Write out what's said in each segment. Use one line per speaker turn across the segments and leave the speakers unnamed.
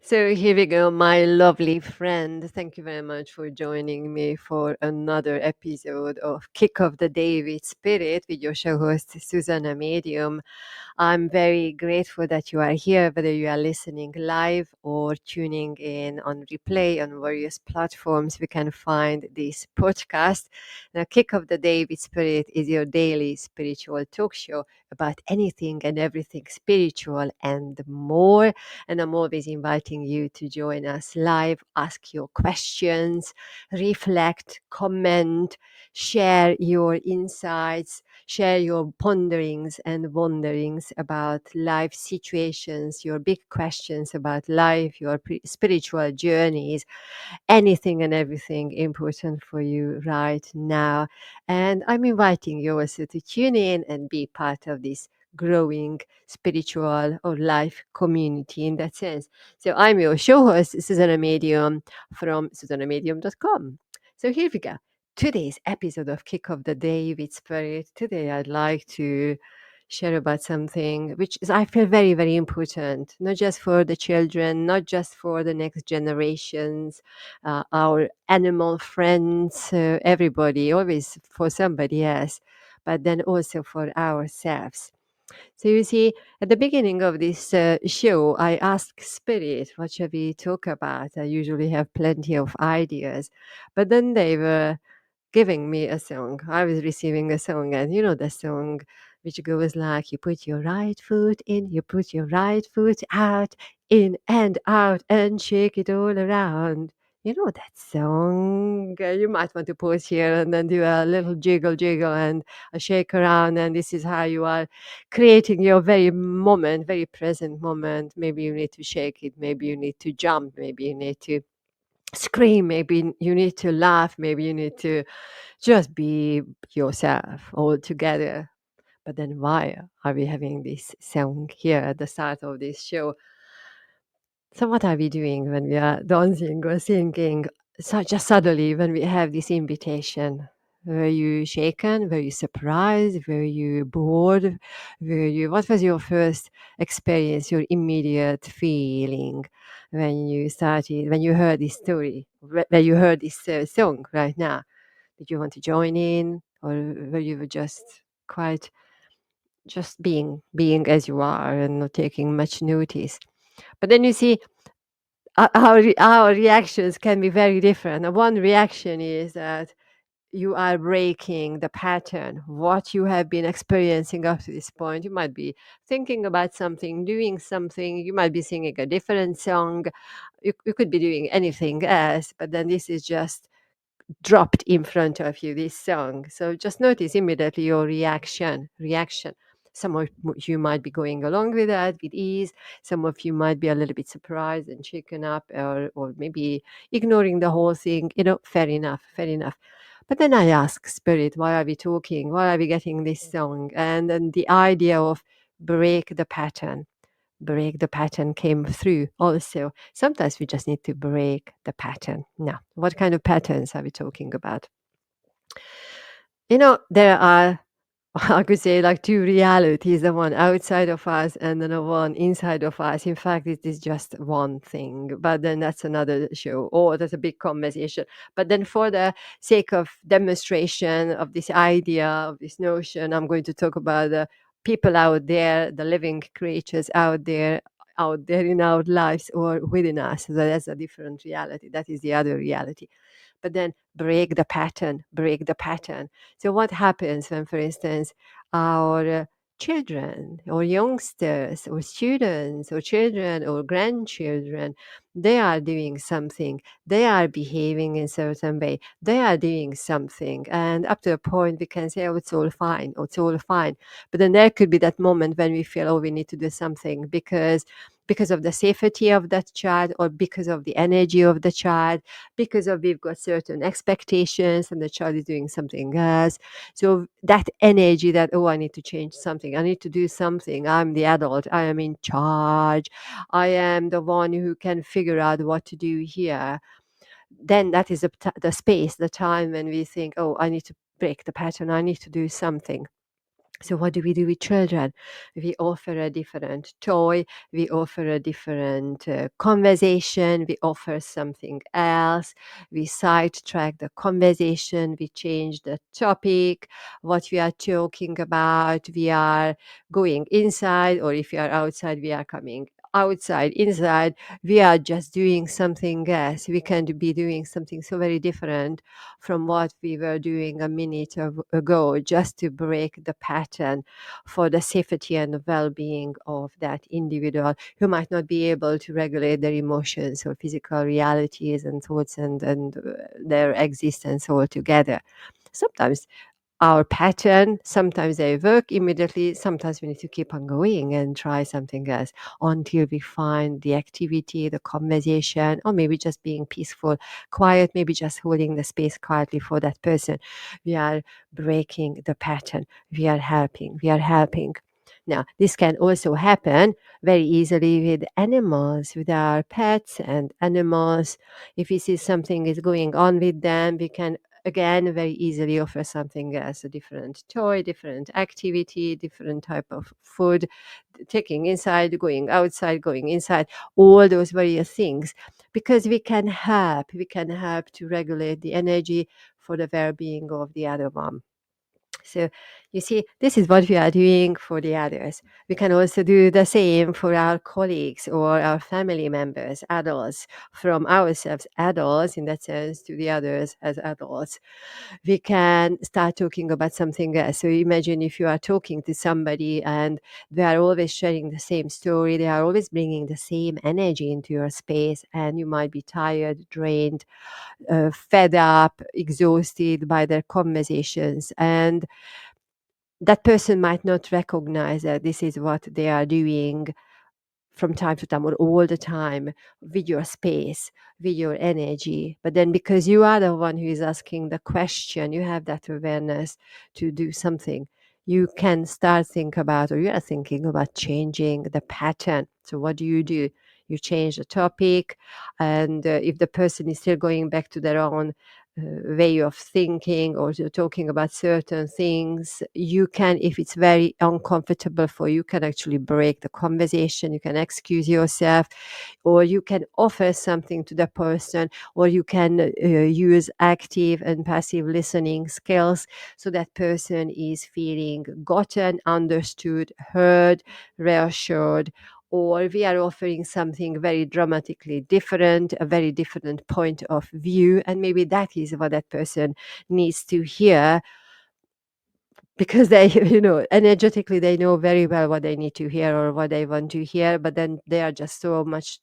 So here we go, my lovely friend. Thank you very much for joining me for another episode of Kick of the Day with Spirit with your show host, Zsuzsanna Medium. I'm very grateful that you are here, whether you are listening live or tuning in on replay on various platforms. We can find this podcast. Now, Kick of the Day with Spirit is your daily spiritual talk show about anything and everything spiritual and more. And I'm always inviting you to join us live, ask your questions, reflect, comment, share your insights, share your ponderings and wonderings about life situations, your big questions about life, your spiritual journeys, anything and everything important for you right now. And I'm inviting you also to tune in and be part of this growing spiritual or life community in that sense. So I'm your show host, Susanna Medium from susannamedium.com. So here we go. Today's episode of Kick of the Day with Spirit. Today I'd like to share about something which is I feel very, very important, not just for the children, not just for the next generations, our animal friends, everybody, always for somebody else, but then also for ourselves. So you see, at the beginning of this show, I asked Spirit, what shall we talk about? I usually have plenty of ideas, but then they were giving me a song. I was receiving a song, and you know the song which goes like, you put your right foot in, you put your right foot out, in and out, and shake it all around. You know that song? You might want to pause here and then do a little jiggle, jiggle, and a shake around. And this is how you are creating your very moment, very present moment. Maybe you need to shake it. Maybe you need to jump. Maybe you need to scream. Maybe you need to laugh. Maybe you need to just be yourself altogether. But then why are we having this song here at the start of this show? So what are we doing when we are dancing or singing? So just suddenly when we have this invitation, were you shaken? Were you surprised? Were you bored? What was your first experience, your immediate feeling when you heard this story, when you heard this song right now? Did you want to join in, or were you just quite just being as you are and not taking much notice? But then you see, our reactions can be very different. One reaction is that you are breaking the pattern, what you have been experiencing up to this point. You might be thinking about something, doing something, you might be singing a different song, you could be doing anything else, but then this is just dropped in front of you, this song. So just notice immediately your reaction. Some of you might be going along with that with ease. Some of you might be a little bit surprised and shaken up, or maybe ignoring the whole thing. Fair enough, fair enough. But then I ask Spirit, why are we talking? Why are we getting this song? And then the idea of break the pattern came through also. Sometimes we just need to break the pattern. Now, what kind of patterns are we talking about? There are, I could say, like two realities, the one outside of us and then the one inside of us. In fact, it is just one thing, but then that's another show, or that's a big conversation. But then, for the sake of demonstration of this idea, of this notion, I'm going to talk about the people out there, the living creatures out there in our lives or within us. So that's a different reality. That is the other reality. But then break the pattern. So what happens when, for instance, our children or youngsters or students or children or grandchildren, they are doing something, they are behaving in a certain way, they are doing something, and up to a point we can say, oh, it's all fine, oh, it's all fine. But then there could be that moment when we feel, oh, we need to do something because of the safety of that child, or because of the energy of the child, because of we've got certain expectations and the child is doing something else. So that energy that, oh, I need to change something, I need to do something, I'm the adult, I am in charge, I am the one who can figure out what to do here, then that is the space, the time when we think, oh, I need to break the pattern, I need to do something. So what do we do with children? We offer a different toy, we offer a different conversation, we offer something else, we sidetrack the conversation, we change the topic, what we are talking about, we are going inside, or if we are outside, we are coming outside, inside, we are just doing something else. We can be doing something so very different from what we were doing a minute ago, just to break the pattern for the safety and well-being of that individual who might not be able to regulate their emotions or physical realities and thoughts and their existence altogether. Sometimes our pattern, sometimes they work immediately, sometimes we need to keep on going and try something else until we find the activity, the conversation, or maybe just being peaceful, quiet, maybe just holding the space quietly for that person. We are breaking the pattern. We are helping. Now, this can also happen very easily with animals, with our pets and animals. If we see something is going on with them, we can again very easily offer something else, a different toy, different activity, different type of food, taking inside, going outside, going inside, all those various things, because we can help to regulate the energy for the well-being of the other one. So you see, this is what we are doing for the others. We can also do the same for our colleagues or our family members, adults, from ourselves, adults in that sense, to the others as adults. We can start talking about something else. So imagine if you are talking to somebody and they are always sharing the same story, they are always bringing the same energy into your space, and you might be tired, drained, fed up, exhausted by their conversations. And that person might not recognize that this is what they are doing from time to time or all the time with your space, with your energy. But then because you are the one who is asking the question, you have that awareness to do something. You can start think about, or you are thinking about changing the pattern. So what do? You change the topic, and if the person is still going back to their own way of thinking or to talking about certain things, you can, if it's very uncomfortable for you, can actually break the conversation, you can excuse yourself, or you can offer something to the person, or you can use active and passive listening skills, so that person is feeling gotten, understood, heard, reassured. Or we are offering something very dramatically different, a very different point of view, and maybe that is what that person needs to hear, because they energetically they know very well what they need to hear or what they want to hear, but then they are just so much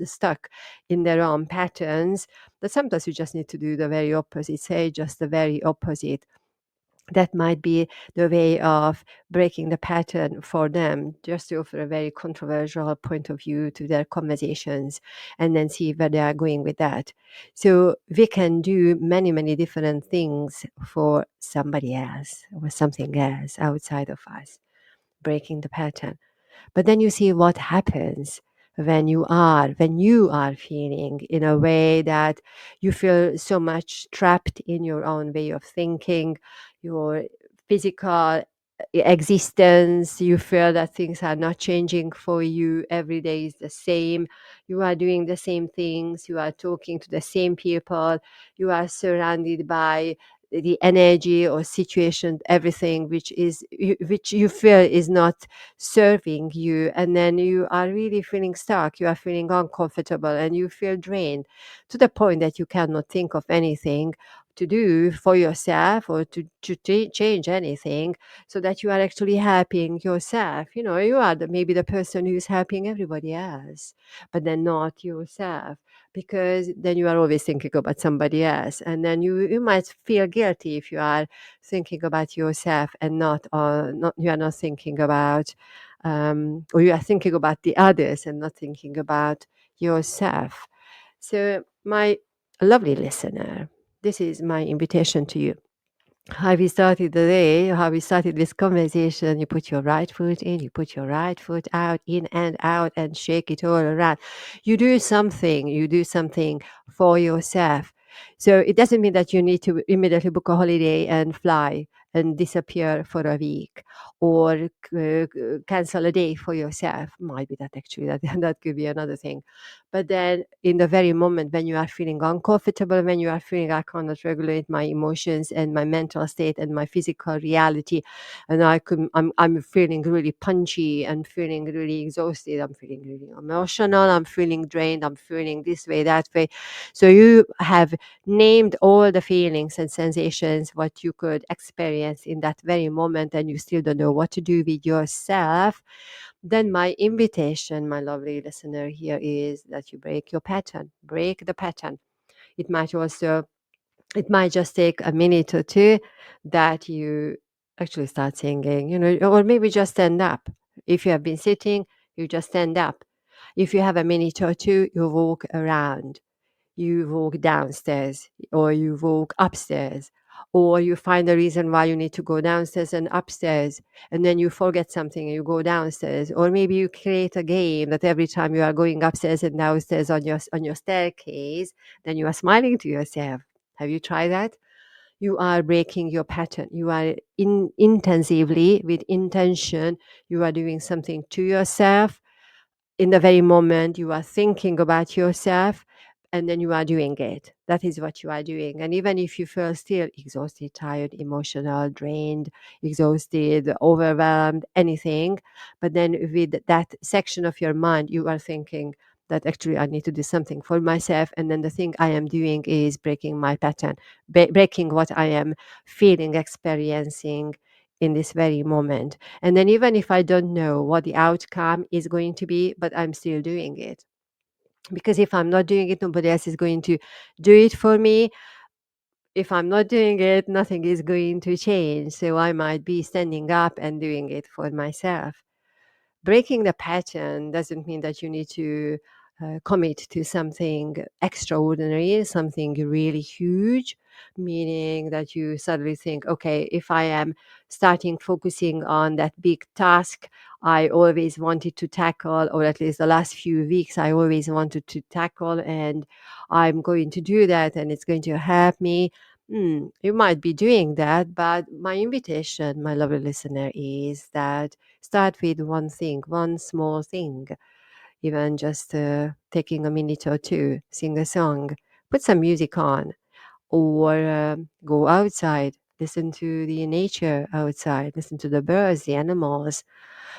stuck in their own patterns that sometimes you just need to do the very opposite, say just the very opposite. That might be the way of breaking the pattern for them, just to offer a very controversial point of view to their conversations and then see where they are going with that. So we can do many, many different things for somebody else or something else outside of us, breaking the pattern. But then you see what happens when you are feeling in a way that you feel so much trapped in your own way of thinking, your physical existence. You feel that things are not changing for you. Every day is the same. You are doing the same things. You are talking to the same people. You are surrounded by the energy or situation, everything which you feel is not serving you, and then you are really feeling stuck, you are feeling uncomfortable, and you feel drained to the point that you cannot think of anything to do for yourself or to change anything, so that you are actually helping yourself. You are maybe the person who's helping everybody else, but then not yourself, because then you are always thinking about somebody else, and then you might feel guilty if you are thinking about yourself and not you are not thinking about or you are thinking about the others and not thinking about yourself. So my lovely listener, this is my invitation to you. How we started the day, how we started this conversation, you put your right foot in, you put your right foot out, in and out, and shake it all around. You do something for yourself. So it doesn't mean that you need to immediately book a holiday and fly and disappear for a week, or cancel a day for yourself. Might be that actually that that could be another thing. But then in the very moment when you are feeling uncomfortable, when you are feeling I cannot regulate my emotions and my mental state and my physical reality, and I'm feeling really punchy and feeling really exhausted, I'm feeling really emotional, I'm feeling drained, I'm feeling this way, that way. So you have named all the feelings and sensations what you could experience in that very moment, and you still don't know what to do with yourself. Then my invitation, my lovely listener, here is that you break your pattern, break the pattern. It might also, it might just take a minute or two that you actually start singing, or maybe just stand up. If you have been sitting, you just stand up. If you have a minute or two, you walk around, you walk downstairs, or you walk upstairs, or you find a reason why you need to go downstairs and upstairs, and then you forget something and you go downstairs, or maybe you create a game that every time you are going upstairs and downstairs on your staircase, then you are smiling to yourself. Have you tried that? You are breaking your pattern. You are intensively, with intention, you are doing something to yourself. In the very moment you are thinking about yourself, and then you are doing it. That is what you are doing. And even if you feel still exhausted, tired, emotional, drained, exhausted, overwhelmed, anything, but then with that section of your mind you are thinking that actually I need to do something for myself, and then the thing I am doing is breaking my pattern, breaking what I am feeling, experiencing in this very moment. And then even if I don't know what the outcome is going to be, but I'm still doing it. Because if I'm not doing it, nobody else is going to do it for me. If I'm not doing it, nothing is going to change. So I might be standing up and doing it for myself. Breaking the pattern doesn't mean that you need to commit to something extraordinary, something really huge, meaning that you suddenly think, okay, if I am starting focusing on that big task I always wanted to tackle, or at least the last few weeks I always wanted to tackle, and I'm going to do that and it's going to help me. You might be doing that, but my invitation, my lovely listener, is that start with one thing, one small thing, even just taking a minute or two, sing a song, put some music on, or go outside, listen to the nature outside, listen to the birds, the animals,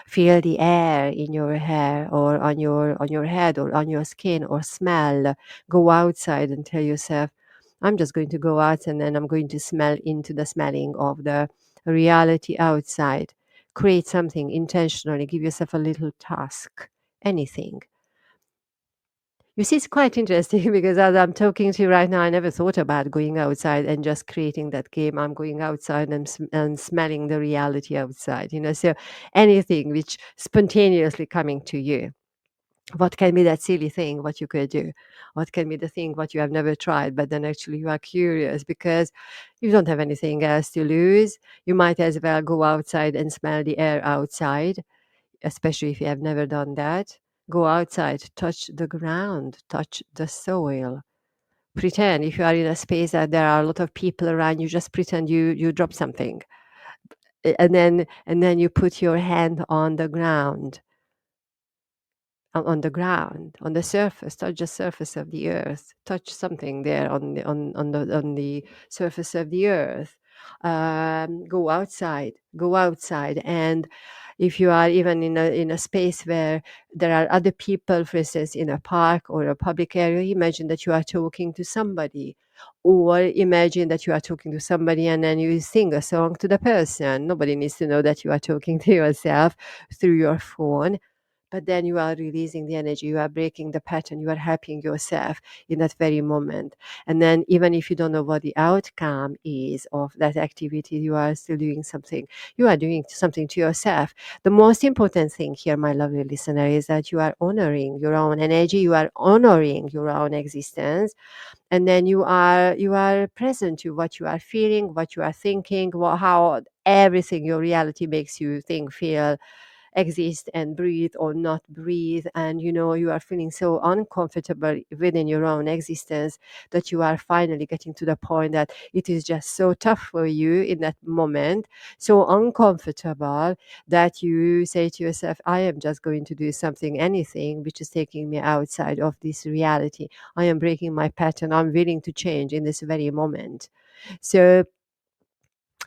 feel the air in your hair or on your head or on your skin, or smell. Go outside and tell yourself, I'm just going to go out and then I'm going to smell into the smelling of the reality outside. Create something intentionally, give yourself a little task, anything. You see, it's quite interesting because as I'm talking to you right now, I never thought about going outside and just creating that game. I'm going outside and, and smelling the reality outside, So anything which spontaneously coming to you. What can be that silly thing what you could do? What can be the thing what you have never tried, but then actually you are curious because you don't have anything else to lose. You might as well go outside and smell the air outside, especially if you have never done that. Go outside, touch the ground, touch the soil. Pretend if you are in a space that there are a lot of people around you, just pretend you drop something. And then you put your hand on the ground, on the ground, on the surface, touch the surface of the earth, touch something there on the surface of the earth. Go outside, and if you are even in a space where there are other people, for instance, in a park or a public area, imagine that you are talking to somebody. Or imagine that you are talking to somebody and then you sing a song to the person. Nobody needs to know that you are talking to yourself through your phone, but then you are releasing the energy, you are breaking the pattern, you are helping yourself in that very moment. And then even if you don't know what the outcome is of that activity, you are still doing something. You are doing something to yourself. The most important thing here, my lovely listener, is that you are honoring your own energy, you are honoring your own existence, and then you are present to what you are feeling, what you are thinking, how everything, your reality makes you think, feel, exist and breathe or not breathe, and you are feeling so uncomfortable within your own existence that you are finally getting to the point that it is just so tough for you in that moment, so uncomfortable, that you say to yourself, I am just going to do something, anything which is taking me outside of this reality. I am breaking my pattern. I'm willing to change in this very moment. So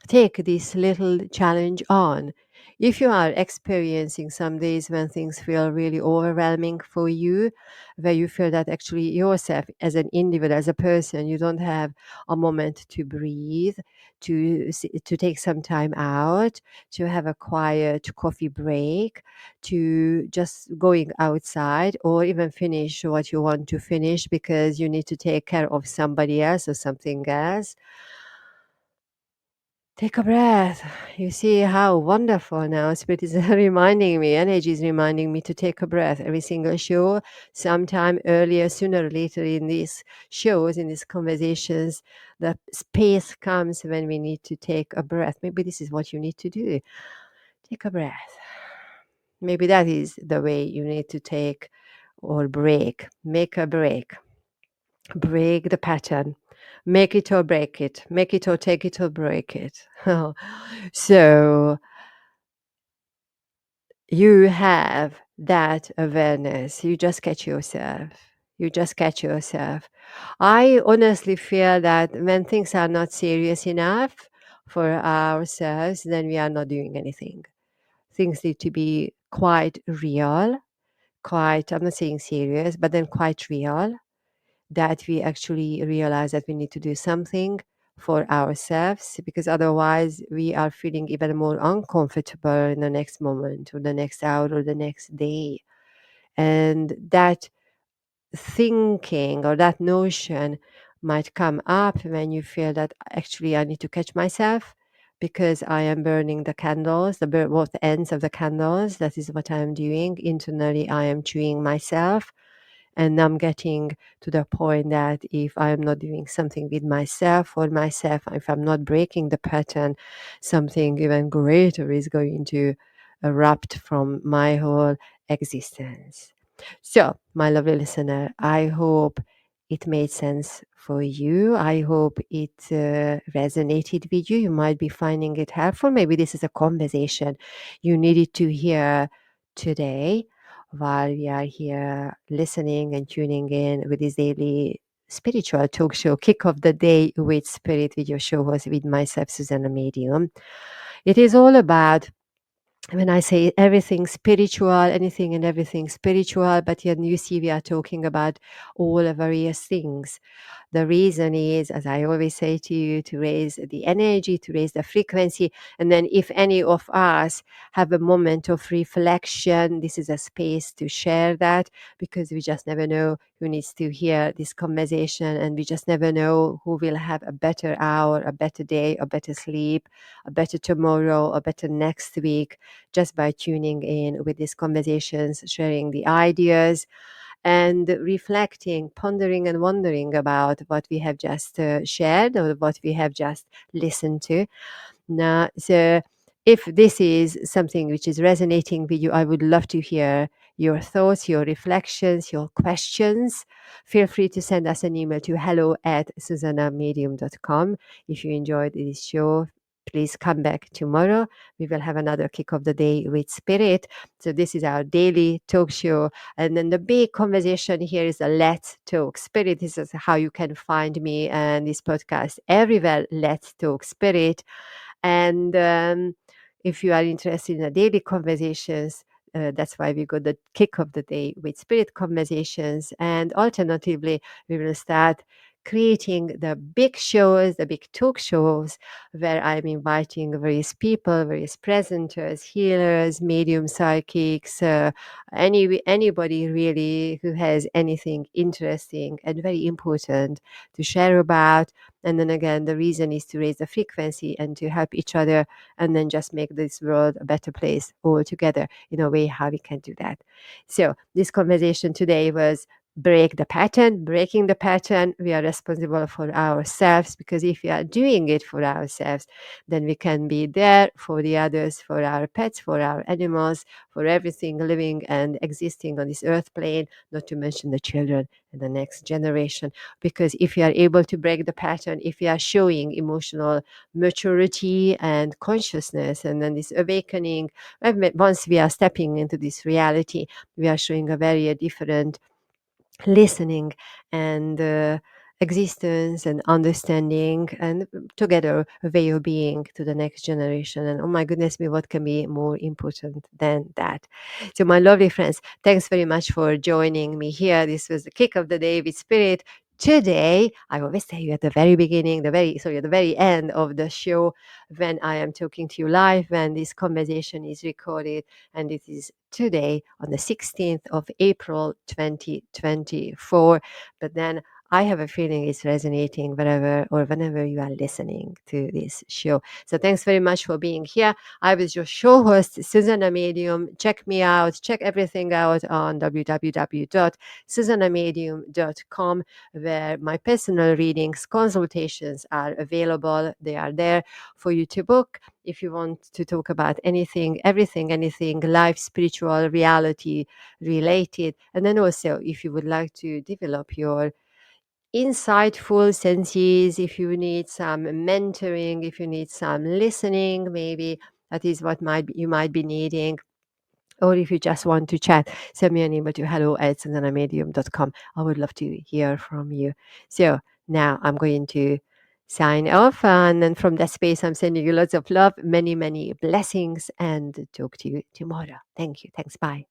take this little challenge on. If you are experiencing some days when things feel really overwhelming for you, where you feel that actually yourself as an individual, as a person, you don't have a moment to breathe, to take some time out, to have a quiet coffee break, to just going outside or even finish what you want to finish because you need to take care of somebody else or something else. Take a breath. You see how wonderful now Spirit is reminding me, energy is reminding me to take a breath every single show. Sometime earlier, sooner or later in these shows, in these conversations, the space comes when we need to take a breath. Maybe this is what you need to do. Take a breath. Maybe that is the way you need to take or break. Make a break. Break the pattern. Make it or break it. Make it or take it or break it. So you have that awareness. You just catch yourself. You just catch yourself. I honestly feel that when things are not serious enough for ourselves, then we are not doing anything. Things need to be quite real, quite, I'm not saying serious, but then quite real, that we actually realize that we need to do something for ourselves, because otherwise we are feeling even more uncomfortable in the next moment or the next hour or the next day. And that thinking or that notion might come up when you feel that actually I need to catch myself because I am burning the candles, both ends of the candles. That is what I am doing. Internally, I am chewing myself. And I'm getting to the point that if I'm not doing something with myself, for myself, if I'm not breaking the pattern, something even greater is going to erupt from my whole existence. So, my lovely listener, I hope it made sense for you. I hope it resonated with you. You might be finding it helpful. Maybe this is a conversation you needed to hear today while we are here listening and tuning in with this daily spiritual talk show, Kick of the Day with Spirit, with your show host, with myself, Zsuzsanna Medium. It is all about, when I say everything spiritual, anything and everything spiritual, but yet you see we are talking about all the various things. The reason is, as I always say to you, to raise the energy, to raise the frequency. And then if any of us have a moment of reflection, this is a space to share that, because we just never know who needs to hear this conversation. And we just never know who will have a better hour, a better day, a better sleep, a better tomorrow, a better next week, just by tuning in with these conversations, sharing the ideas and reflecting, pondering, and wondering about what we have just shared or what we have just listened to. Now, so if this is something which is resonating with you, I would love to hear your thoughts, your reflections, your questions. Feel free to send us an email to hello@zsuzannamedium.com. If you enjoyed this show, please come back tomorrow. We will have another Kick of the Day with Spirit. So this is our daily talk show. And then the big conversation here is a Let's Talk Spirit. This is how you can find me and this podcast everywhere. Let's Talk Spirit. And if you are interested in the daily conversations, that's why we got the Kick of the Day with Spirit conversations. And alternatively, we will start creating the big shows, the big talk shows, where I'm inviting various people, various presenters, healers, medium psychics, anybody really who has anything interesting and very important to share about. And then again, the reason is to raise the frequency and to help each other, and then just make this world a better place all together in a way how we can do that. So this conversation today was break the pattern. Breaking the pattern, we are responsible for ourselves, because if we are doing it for ourselves, then we can be there for the others, for our pets, for our animals, for everything living and existing on this earth plane, not to mention the children and the next generation. Because if we are able to break the pattern, if we are showing emotional maturity and consciousness, and then this awakening, once we are stepping into this reality, we are showing a very different listening and existence and understanding, and together a way of being to the next generation. And oh my goodness me, what can be more important than that? So my lovely friends, thanks very much for joining me here. This was the kick of the day with Spirit. Today, I always tell you at the very beginning, at the very end of the show, when I am talking to you live, when this conversation is recorded, and it is today on the 16th of April 2024. But then I have a feeling it's resonating wherever or whenever you are listening to this show. So thanks very much for being here. I was your show host, Zsuzsanna Medium. Check me out, check everything out on www.zsuzannamedium.com, where my personal readings, consultations are available. They are there for you to book if you want to talk about anything, everything, anything life, spiritual, reality related. And then also, if you would like to develop your insightful senses, if you need some mentoring, if you need some listening, maybe that is what you might be needing. Or if you just want to chat, send me an email to hello@sandanamedium.com. I would love to hear from you. So now I'm going to sign off. And then from that space, I'm sending you lots of love, many, many blessings, and talk to you tomorrow. Thank you. Thanks. Bye.